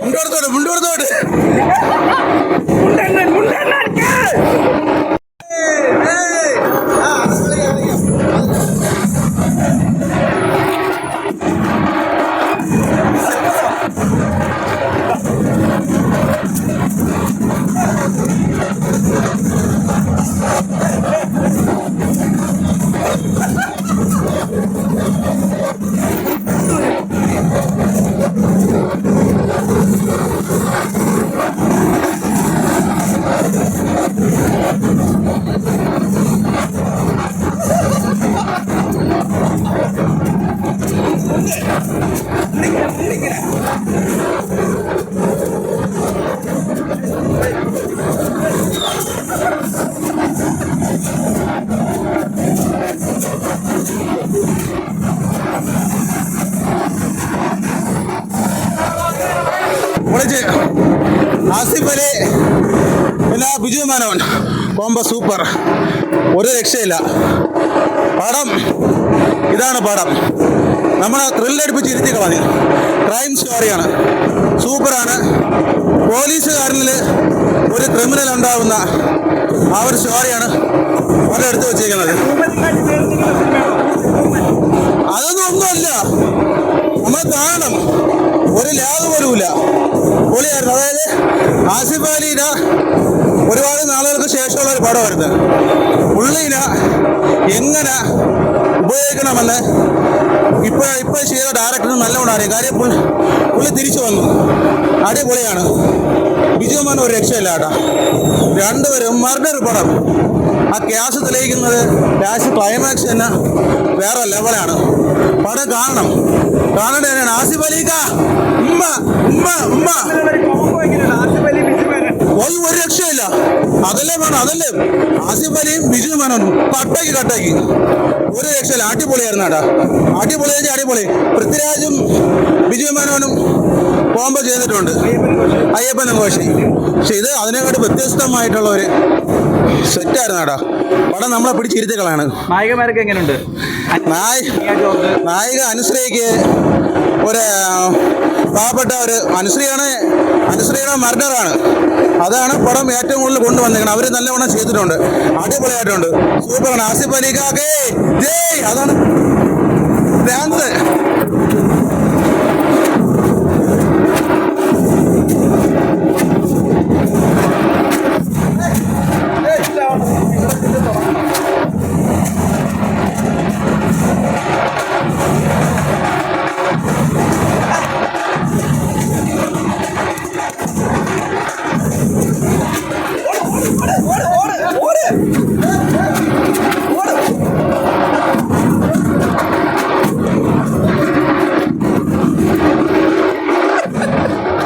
മുണ്ടോടത്തോട് മുണ്ടോടത്തോട് ആസിഫ് അലി പിന്നെ Biju Menon combo super, ഒരു രക്ഷയില്ല. പടം ഇതാണ് പടം, നമ്മളെ ത്രില്ലടിപ്പിച്ച് ഇരുത്തി കളഞ്ഞു. ക്രൈം സ്റ്റോറിയാണ്, സൂപ്പറാണ്. പോലീസുകാരനിൽ ഒരു ക്രിമിനൽ ഉണ്ടാവുന്ന ആ ഒരു സ്റ്റോറിയാണ് അവിടെ എടുത്തു വച്ചിരിക്കുന്നത്. അതൊന്നും ഒന്നുമല്ല, നമ്മൾ കാണണം, ഒരു ലാഗ് പോലുമില്ല. പൊളിയായിരുന്നു. അതായത് ആസിഫ് അലിനെ ഒരുപാട് നാളുകൾക്ക് ശേഷമുള്ള ഒരു പടമായിരുന്നു. പുള്ളിനെ എങ്ങനെ ഉപയോഗിക്കണമെന്ന് ഇപ്പൊ ചെയ്ത ഡയറക്ടറിന് നല്ലോണം അറിയാം. കാര്യം പുള്ളി തിരിച്ചു വന്നു, അടിപൊളിയാണ്. ബിജു മേനോൻ ഒരു രക്ഷയില്ല കേട്ടോ. രണ്ടുപേരും മർഡർ പടം. ആ ക്യാഷ് തെളിയിക്കുന്നത് ക്യാഷ് ക്ലൈമാക്സ് തന്നെ വേറെ ലെവലാണ്. പടം കാണണം, കാണേണ്ടത് തന്നെയാണ്. ആസിഫ് അലിക്ക ഉമ്മ ഉമ്മ ഉമ്മ ഒരു രക്ഷയില്ല. അതല്ലേ വേണം, അതല്ലേ ആസിഫ് അലിയും ബിജു മേനോനും കട്ടാക്കി ഒരു രക്ഷയില്ല. അടിപൊളിയായിരുന്നു കേട്ടാ, അടിപൊളി. പൃഥ്വിരാജും ബിജു മേനോനും കോംബോ ചെയ്തിട്ടുണ്ട്, അയ്യപ്പൻ ഘോഷി. പക്ഷെ ഇത് അതിനെക്കാട്ട് വ്യത്യസ്തമായിട്ടുള്ള ഒരു സെറ്റായിരുന്നു കേട്ടാ. പടം നമ്മളെ പിടിച്ചിരുത്തികളാണ്. നായികമാരൊക്കെ എങ്ങനെയുണ്ട്? നായിക അനുശ്രീക്ക് ഒരു പാവപ്പെട്ട ഒരു അനുശ്രീയുടെ മർഡറാണ്. അതാണ് പടം ഏറ്റവും കൂടുതൽ കൊണ്ടുവന്നിരിക്കുന്നത്. അവർ നല്ലവണ്ണം ചെയ്തിട്ടുണ്ട്, അടിപൊളിയായിട്ടുണ്ട്, സൂപ്പറാണ്. ആസിഫ് അലിക്കാക്കേ ജയ്, അതാണ് ഭ്രാന്ത്.